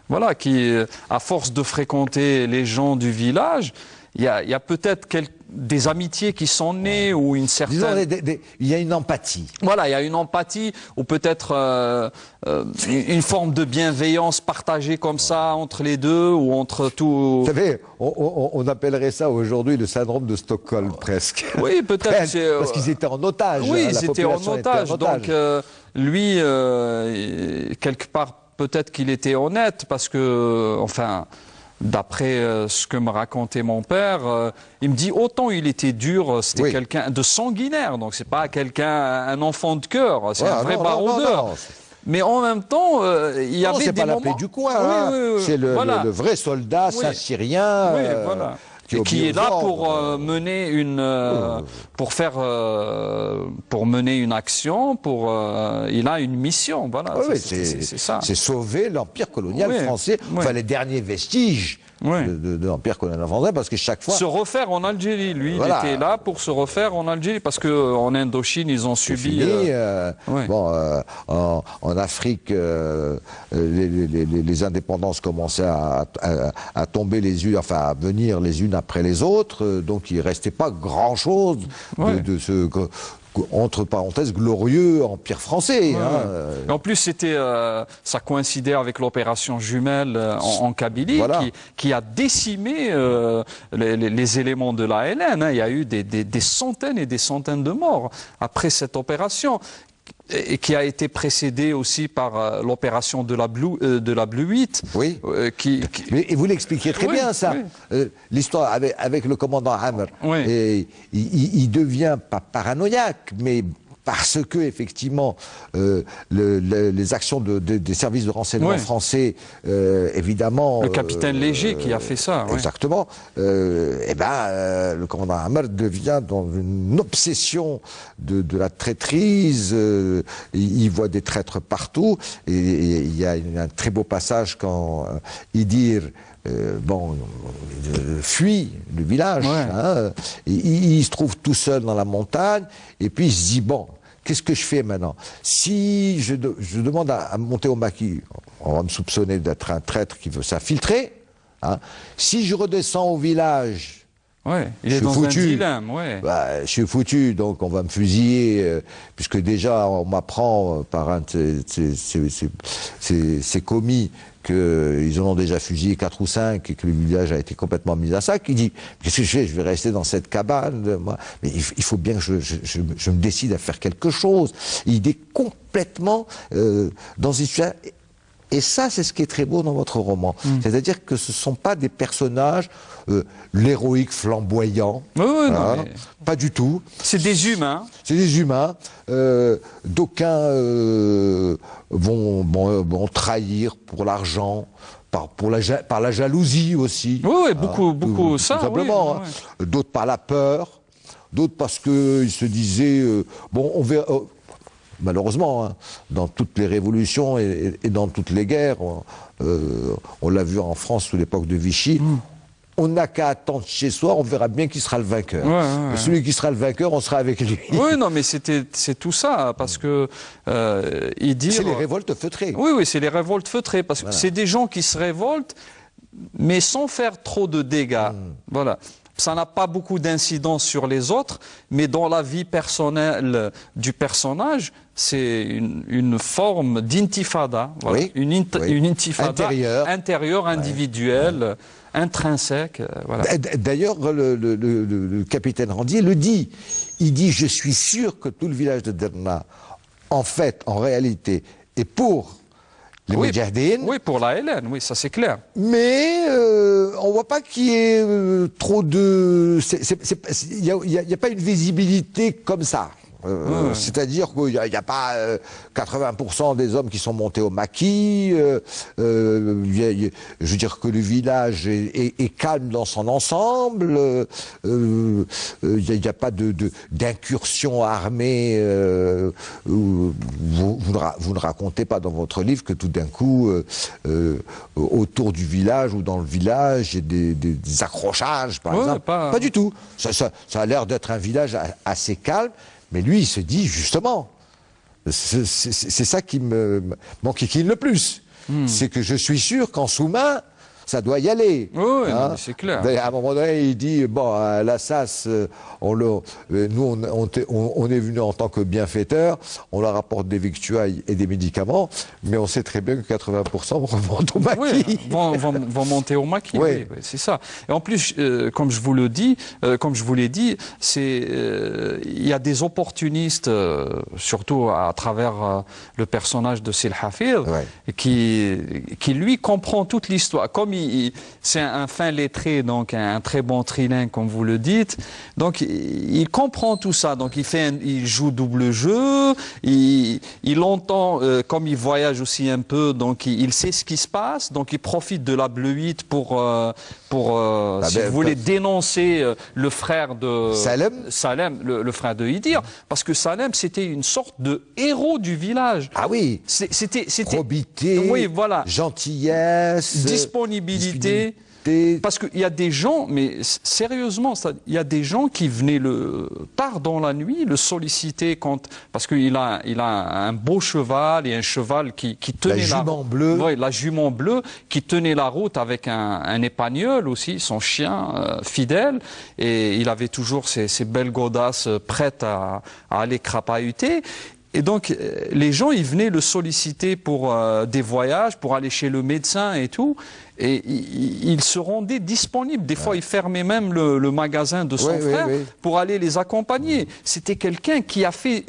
voilà, qui, à force de fréquenter les gens du village, il y a peut-être des amitiés qui sont nées ou une certaine... Disons, il y a une empathie. Voilà, il y a une empathie ou peut-être une forme de bienveillance partagée comme ça entre les deux ou entre tout... Vous savez, on appellerait ça aujourd'hui le syndrome de Stockholm presque. Oui, peut-être. Parce qu'ils étaient en otage. Oui, ils étaient en otage. Donc lui, quelque part, peut-être qu'il était honnête parce que, enfin... D'après ce que me racontait mon père, il me dit autant il était dur, c'était quelqu'un de sanguinaire, donc c'est pas un enfant de cœur, c'est un vrai baroudeur. Mais en même temps, il y avait des moments... c'est pas la paix du coin, c'est le vrai soldat saint-syrien qui est là pour mener pour mener une action, il a une mission, voilà. Oui, c'est ça. C'est sauver l'empire colonial français, enfin les derniers vestiges de l'empire colonial français, parce que chaque fois... Se refaire en Algérie, lui, il était là pour se refaire en Algérie, parce qu'en Indochine, ils ont subi... En Afrique, les indépendances commençaient à tomber à venir les unes après les autres, donc il ne restait pas grand-chose de ce... entre parenthèses, glorieux empire français. En plus, ça coïncidait avec l'opération Jumelle en Kabylie, qui a décimé les éléments de la LN. Il y a eu des centaines et des centaines de morts après cette opération, et qui a été précédée aussi par l'opération de la Blue 8. Oui. Et vous l'expliquiez très bien, ça. L'histoire avec le commandant Hammer. Et il devient pas paranoïaque, mais parce que effectivement les actions des services de renseignement français, évidemment, le capitaine Léger qui a fait ça, exactement, le commandant Hammer devient dans une obsession de la traîtrise. Il voit des traîtres partout, et il y a un très beau passage quand Idir fuit le village. Il se trouve tout seul dans la montagne, et puis il se dit, bon, qu'est-ce que je fais maintenant? Si je demande à monter au maquis, on va me soupçonner d'être un traître qui veut s'infiltrer. Si je redescends au village, il est dans un dilemme, je suis foutu, donc on va me fusiller, puisque déjà on m'apprend par un de ces commis qu'ils en ont déjà fusillé 4 ou 5 et que le village a été complètement mis à sac. Il dit, qu'est-ce que je fais? Je vais rester dans cette cabane, moi. Mais il faut bien que je me décide à faire quelque chose. Il est complètement dans une situation... Et ça, c'est ce qui est très beau dans votre roman. C'est-à-dire que ce ne sont pas des personnages l'héroïque flamboyant. Pas du tout. C'est des humains. C'est des humains. D'aucuns vont trahir pour l'argent, par la jalousie aussi. Beaucoup ça. Tout simplement. D'autres par la peur. D'autres parce qu'ils se disaient, on verra... Malheureusement, dans toutes les révolutions et dans toutes les guerres, on l'a vu en France sous l'époque de Vichy, on n'a qu'à attendre chez soi, on verra bien qui sera le vainqueur. Celui qui sera le vainqueur, on sera avec lui. Mais c'est tout ça, parce que c'est les révoltes feutrées. C'est les révoltes feutrées, parce que c'est des gens qui se révoltent, mais sans faire trop de dégâts. Voilà. Ça n'a pas beaucoup d'incidence sur les autres, mais dans la vie personnelle du personnage, c'est une forme d'intifada. Une intifada intérieure, individuelle, intrinsèque. D'ailleurs, le capitaine Randier le dit. Il dit, je suis sûr que tout le village de Derna, en réalité, est pour les Moudjahidine. Pour la LN, ça c'est clair. Mais on voit pas qu'il y ait trop de... Il n'y a pas une visibilité comme ça. C'est-à-dire qu'il n'y a pas 80% des hommes qui sont montés au maquis. Je veux dire que le village est calme dans son ensemble. Il n'y a pas d'incursion armée. Vous ne racontez pas dans votre livre que tout d'un coup, autour du village ou dans le village, il y a des accrochages, par exemple. Pas du tout. Ça a l'air d'être un village assez calme. Mais lui, il se dit, justement, c'est ça qui me m'enquiquine le plus. C'est que je suis sûr qu'en sous-main, ça doit y aller. C'est clair. À un moment donné, il dit, à l'Assas, nous, on est venu en tant que bienfaiteurs, on leur apporte des victuailles et des médicaments, mais on sait très bien que 80% remontent au maquis. Vont monter au maquis, c'est ça. Et en plus, comme je vous l'ai dit, il y a des opportunistes, surtout à travers le personnage de Sil Hafid, qui lui comprend toute l'histoire. Comme lui, c'est un fin lettré, donc un très bon trilingue, comme vous le dites. Donc, il comprend tout ça. Donc, il joue double jeu. Il entend, comme il voyage aussi un peu, donc il sait ce qui se passe. Donc, il profite de la bleuite pour si vous voulez, dénoncer le frère de Salem, le frère de Idir, parce que Salem, c'était une sorte de héros du village. Ah oui. C'était probité, oui, voilà, gentillesse, disponibilité. Parce qu'il y a des gens, mais sérieusement, il y a des gens qui venaient tard dans la nuit le solliciter parce qu'il a un beau cheval et un cheval qui tenait la jument bleue. Ouais, la jument bleue qui tenait la route avec un épagnol aussi, son chien fidèle, et il avait toujours ces belles godasses prêtes à aller crapahuter. Et donc, les gens, ils venaient le solliciter pour des voyages, pour aller chez le médecin et tout. Et il se rendait disponible. Des fois, il fermait même le magasin de son frère pour aller les accompagner. C'était quelqu'un qui a fait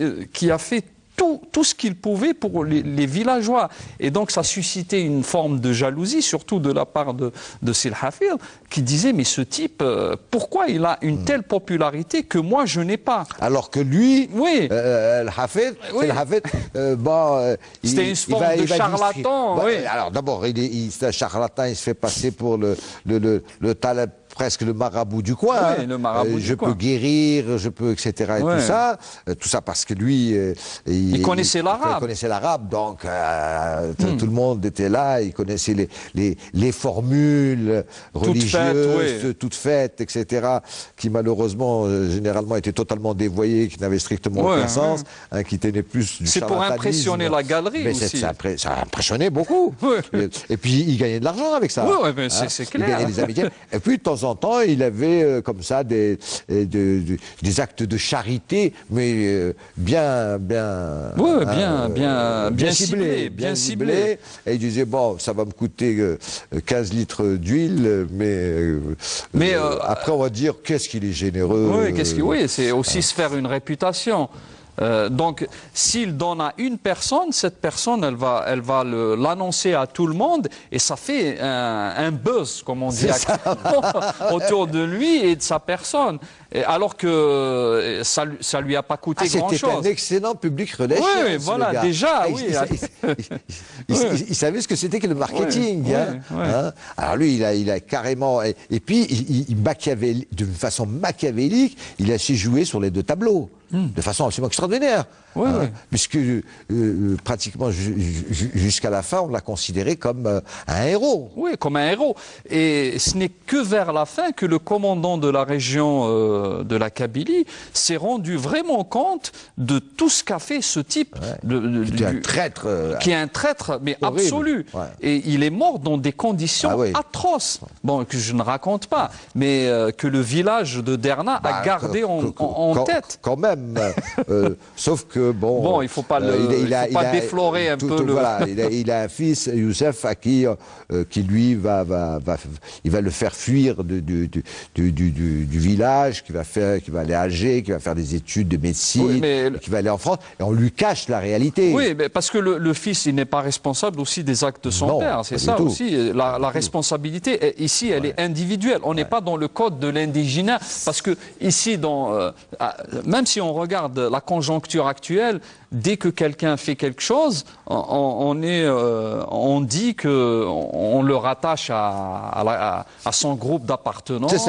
tout ce qu'il pouvait pour les villageois. Et donc, ça suscitait une forme de jalousie, surtout de la part de Sil Hafid, qui disait, mais ce type, pourquoi il a une telle popularité que moi, je n'ai pas? Alors que lui, oui. Hafid, c'était une forme de charlatan. Oui. Alors d'abord, c'est un charlatan, il se fait passer pour le talent, presque le marabout du coin. Oui, le marabout du coin. Je peux guérir, je peux, etc. Et tout ça parce que lui, il connaissait l'arabe. Il connaissait l'arabe, donc tout le monde était là, il connaissait les formules religieuses, toutes faites, etc., qui malheureusement, généralement, étaient totalement dévoyées, qui n'avaient strictement aucun sens, qui tenaient plus du charlatanisme. C'est pour impressionner la galerie aussi. Ça impressionnait beaucoup. Et puis, il gagnait de l'argent avec ça. Oui, c'est clair. Il gagnait des amitiés. Et puis, de temps en temps, il avait comme ça des actes de charité, mais bien ciblés. Et il disait, bon, ça va me coûter 15 litres d'huile, mais après, on va dire, qu'est-ce qu'il est généreux. Oui, c'est aussi se faire une réputation. Donc, s'il donne à une personne, cette personne, elle va l'annoncer à tout le monde, et ça fait un buzz, comme on dit, autour de lui et de sa personne. Alors que ça lui a pas coûté grand-chose. C'était un excellent public relation. Oui, voilà, déjà, oui. Il savait ce que c'était que le marketing. Alors lui, il a carrément... Et puis, d'une façon machiavélique, il a su jouer sur les deux tableaux. De façon absolument extraordinaire. Puisque pratiquement jusqu'à la fin, on l'a considéré comme un héros. Oui, comme un héros. Et ce n'est que vers la fin que le commandant de la région de la Kabylie s'est rendu vraiment compte de tout ce qu'a fait ce type. Qui est un traître. Qui est un traître, mais horrible. Absolu. Et il est mort dans des conditions atroces. Bon, que je ne raconte pas, mais que le village de Derna a gardé en tête. Quand même. Sauf que bon, il faut pas déflorer un peu le... Voilà, il a un fils, Youssef, à qui lui va le faire fuir du village, qui va aller à Alger, qui va faire des études de médecine, qui va aller en France, et on lui cache la réalité. Oui, mais parce que le fils, il n'est pas responsable aussi des actes de son père. C'est ça aussi. La responsabilité, ici, elle est individuelle. On n'est pas dans le code de l'indigénat, parce que ici, même si on regarde la conjoncture actuelle, dès que quelqu'un fait quelque chose, on dit qu'on le rattache à son groupe d'appartenance,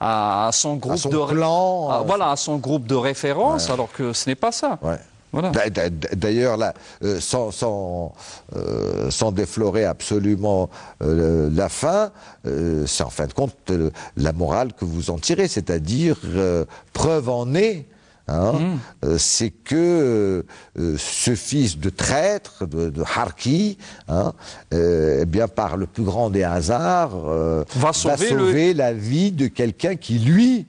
à son groupe clan, à son groupe de référence, alors que ce n'est pas ça. Voilà. D'ailleurs, là, sans déflorer absolument la fin, c'est en fin de compte la morale que vous en tirez, c'est-à-dire preuve en est. C'est que ce fils de traître, de Harki, eh bien, par le plus grand des hasards, va sauver la vie de quelqu'un qui, lui,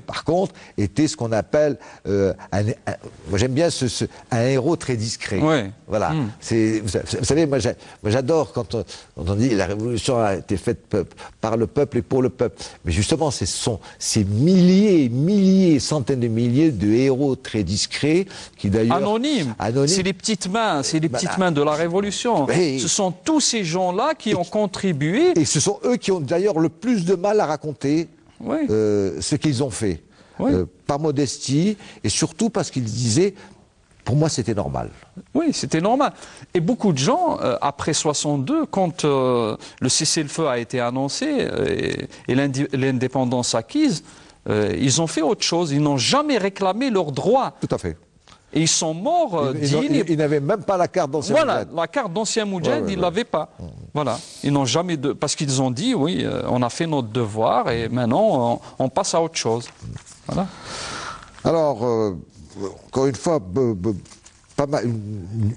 par contre, était ce qu'on appelle moi j'aime bien un héros très discret. Oui. Voilà. Vous savez, moi j'adore quand on dit la révolution a été faite par le peuple et pour le peuple. Mais justement, ce sont ces milliers, centaines de milliers de héros très discrets qui d'ailleurs... Anonymes. C'est les petites mains, mains de la révolution. Ce sont tous ces gens-là qui ont contribué. Et ce sont eux qui ont d'ailleurs le plus de mal à raconter ce qu'ils ont fait. Par modestie et surtout parce qu'ils disaient, pour moi c'était normal. Oui, c'était normal. Et beaucoup de gens, après 62, quand le cessez-le-feu a été annoncé et l'indépendance acquise, ils ont fait autre chose. Ils n'ont jamais réclamé leurs droits. Tout à fait. Et ils sont morts dignes. Ils n'avaient même pas la carte d'ancien Moudjahid. Voilà, la carte d'ancien Moudjahid, ils ne l'avaient pas. Voilà. Ils n'ont jamais... Parce qu'ils ont dit, oui, on a fait notre devoir et maintenant, on passe à autre chose. Voilà. Alors, encore une fois, pas mal,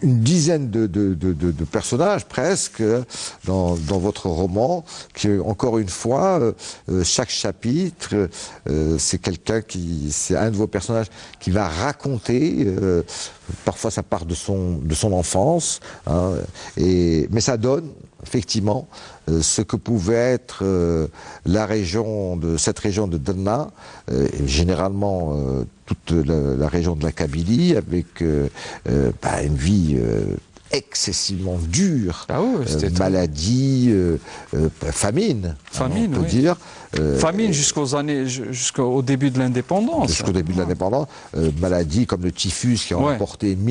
une dizaine de personnages presque dans votre roman, qui encore une fois, chaque chapitre, c'est un de vos personnages qui va raconter, parfois ça part de son enfance, hein, mais ça donne effectivement ce que pouvait être cette région de Derna, et généralement toute la région de la Kabylie, avec une vie excessivement dure, maladie, famine, on peut dire. Famine jusqu'au début de l'indépendance. Jusqu'au début de l'indépendance. Maladies comme le typhus qui ont emporté des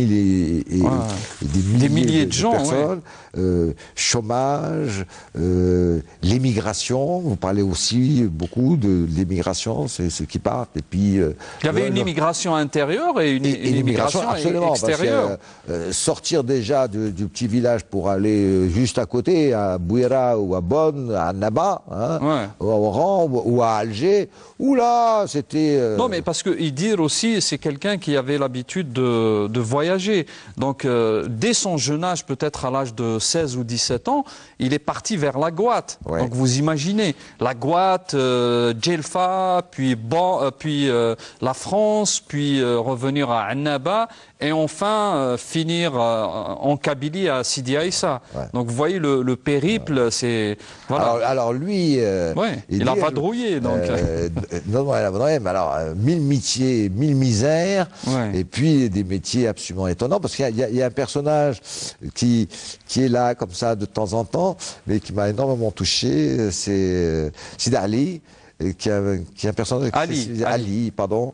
milliers de gens, personnes. Chômage, l'émigration. Vous parlez aussi beaucoup de l'émigration, c'est ceux qui partent. Et puis, il y avait une immigration intérieure et une immigration extérieure. Parce que, sortir déjà du petit village pour aller juste à côté, à Bouira ou à Bonn, à Annaba, hein, au Oran, ou à Alger, où là, c'était... Non, mais parce que Idir aussi, c'est quelqu'un qui avait l'habitude de voyager. Donc, dès son jeune âge, peut-être à l'âge de 16 ou 17 ans, il est parti vers la Goîte. Donc, vous imaginez, la Goîte, Djelfa, puis la France, puis revenir à Annaba, et enfin finir en Kabylie à Sidi Aïssa. Donc, vous voyez, le périple, c'est... Voilà. Alors lui... il a vadrouillé, donc. Non, mais alors, 1000 métiers, 1000 misères, et puis des métiers absolument étonnants, parce qu'il y a un personnage qui est là, comme ça, de temps en temps, mais qui m'a énormément touché, c'est Ali, qui est un personnage... Ali, pardon.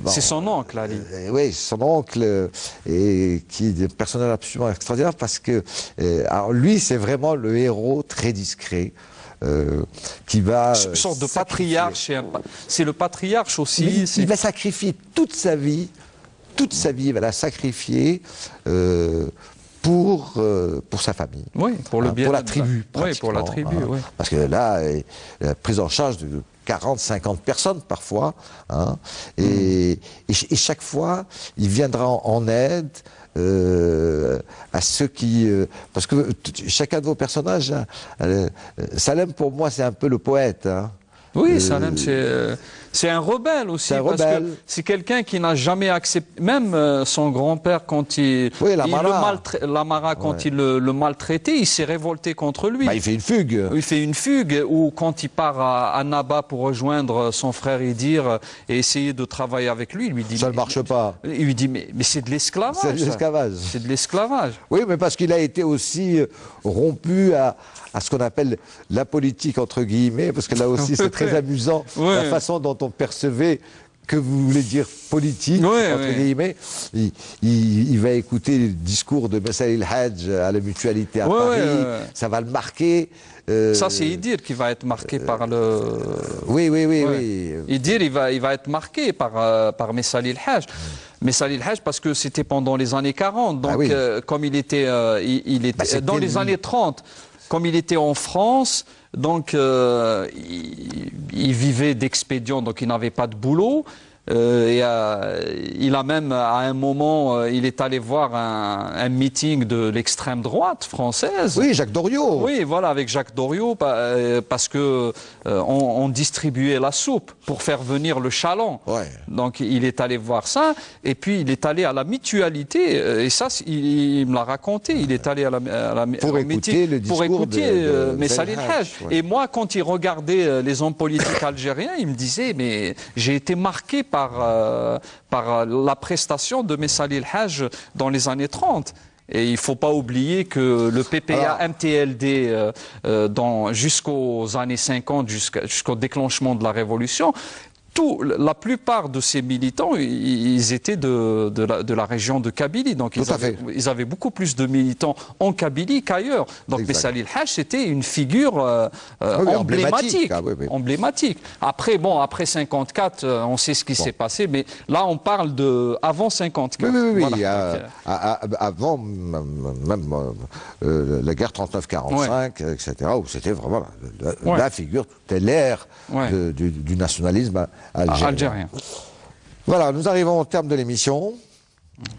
C'est son oncle, Ali. Oui, son oncle, et qui est un personnage absolument extraordinaire, parce que, alors lui, c'est vraiment le héros très discret, qui va... Une sorte de patriarche. C'est le patriarche aussi. Il va sacrifier toute sa vie, il va la sacrifier pour sa famille. Oui, pour le bien. Pour la tribu, oui, pour la tribu, oui. Parce que là, il a prise en charge de 40, 50 personnes parfois, hein, et chaque fois, il viendra en aide à ceux qui... parce que chacun de vos personnages, Salem pour moi c'est un peu le poète. Hein. Oui, Salem c'est un rebelle aussi, parce que c'est quelqu'un qui n'a jamais accepté, même son grand-père quand Lamara quand il le maltraitait, il s'est révolté contre lui. Il fait une fugue. Il fait une fugue, ou quand il part à Annaba pour rejoindre son frère Idir et essayer de travailler avec lui, il lui dit... Ça ne marche pas. Il lui dit, mais c'est de l'esclavage. C'est de l'esclavage. C'est de l'esclavage. Oui, mais parce qu'il a été aussi rompu à ce qu'on appelle la politique, entre guillemets, parce que là aussi c'est très amusant, la façon dont on percevait que vous voulez dire politique, entre guillemets. Il va écouter le discours de Messa El Hadj à la Mutualité à Paris, ça va le marquer. Ça, c'est Idir qui va être marqué par le... Oui. Idir, il va être marqué par Messa El Hadj. Messa El Hadj, parce que c'était pendant les années 40, donc comme il était dans les années 30, comme il était en France, donc il vivait d'expédients, donc il n'avait pas de boulot. Il a même, à un moment, il est allé voir un meeting de l'extrême droite française. Oui, Jacques Doriot. Oui, voilà, avec Jacques Doriot, parce que on distribuait la soupe pour faire venir le chaland. Ouais. Donc, il est allé voir ça, et puis il est allé à la mutualité, et ça, il me l'a raconté. Il est allé à la pour écouter le discours pour écouter de Messa El Hadj. Ouais. Et moi, quand il regardait les hommes politiques algériens, il me disait, mais j'ai été marqué par la prestation de Messa El Hadj dans les années 30. Et il ne faut pas oublier que le PPA-MTLD, jusqu'aux années 50, jusqu'au déclenchement de la Révolution, la plupart de ces militants, ils étaient de la région de Kabylie. Donc ils avaient beaucoup plus de militants en Kabylie qu'ailleurs. Donc Messa El Hadj, c'était une figure emblématique. Emblématique. Après, bon, après 54, on sait ce qui s'est passé, mais là, on parle de avant 54. Oui. Voilà. Avant même la guerre 39-45, etc., où c'était vraiment la figure, c'était l'ère du nationalisme algérien. Voilà, nous arrivons au terme de l'émission.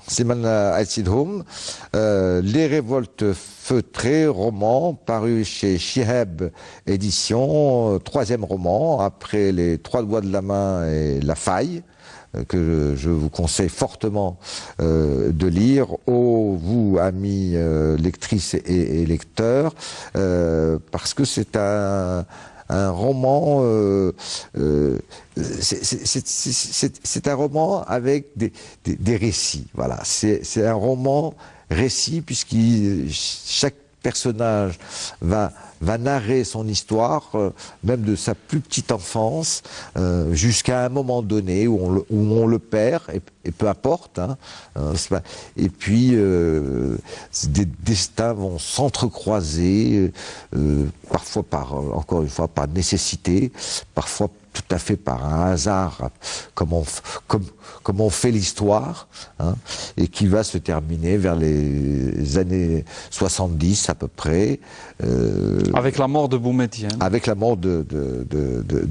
Slimane El Sidhoum, Les Révoltes Feutrées, roman, paru chez Shihab Édition, troisième roman, après Les Trois Doigts de la Main et La Faille, que je vous conseille fortement de lire, vous, amis lectrices et lecteurs, parce que c'est un roman, c'est un roman avec des récits. Voilà, c'est un roman récit puisque chaque personnage va narrer son histoire, même de sa plus petite enfance, jusqu'à un moment donné où on le perd, et peu importe. Et puis, des destins vont s'entrecroiser, parfois encore une fois, par nécessité, parfois tout à fait par un hasard, comme on fait l'histoire, et qui va se terminer vers les années 70 à peu près. Avec la mort de Boumedienne. Avec la mort de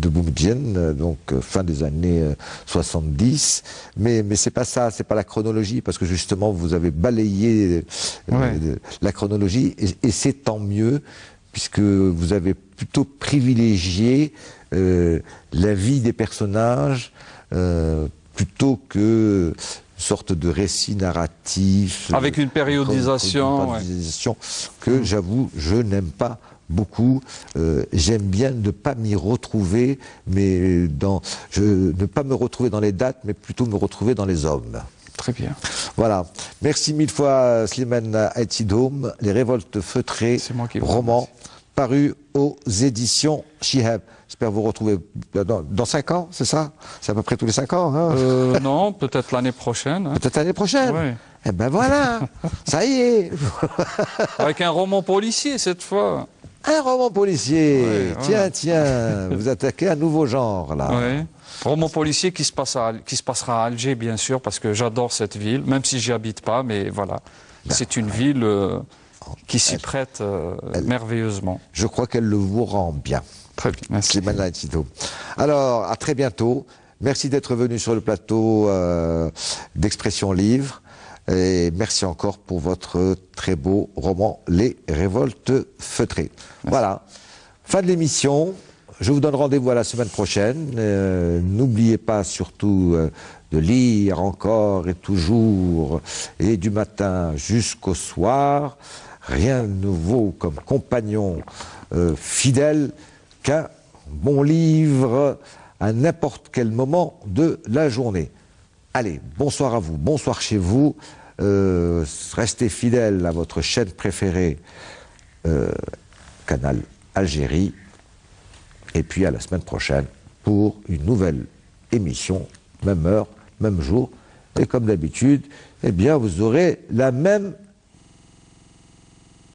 Boumedienne, donc fin des années 70. Mais c'est pas ça, c'est pas la chronologie, parce que justement vous avez balayé la chronologie, et c'est tant mieux, puisque vous avez plutôt privilégié la vie des personnages plutôt que une sorte de récit narratif avec une périodisation, que j'avoue je n'aime pas beaucoup. J'aime bien ne pas m'y retrouver, mais ne pas me retrouver dans les dates, mais plutôt me retrouver dans les hommes. Très bien. Voilà. Merci mille fois Slimane El Sidhoum, Les Révoltes Feutrées, roman paru aux éditions Shihab. J'espère vous retrouver dans 5 ans, c'est ça? C'est à peu près tous les 5 ans, hein? Non, peut-être l'année prochaine. Peut-être l'année prochaine? Oui. Eh ben voilà, ça y est. Avec un roman policier cette fois. Un roman policier. Tiens, vous attaquez un nouveau genre là. Oui. Roman policier qui se passera à Alger, bien sûr, parce que j'adore cette ville, même si j'y habite pas, mais voilà. C'est une ville qui s'y prête merveilleusement. Je crois qu'elle le vous rend bien. Très bien, merci. Alors, à très bientôt. Merci d'être venu sur le plateau d'Expression Livre. Et merci encore pour votre très beau roman, Les Révoltes Feutrées. Merci. Voilà. Fin de l'émission. Je vous donne rendez-vous à la semaine prochaine. N'oubliez pas surtout de lire encore et toujours, et du matin jusqu'au soir. Rien de nouveau comme compagnon fidèle qu'un bon livre à n'importe quel moment de la journée. Allez, bonsoir à vous, bonsoir chez vous. Restez fidèles à votre chaîne préférée, Canal Algérie. Et puis à la semaine prochaine pour une nouvelle émission, même heure, même jour. Et comme d'habitude, eh bien, vous aurez la même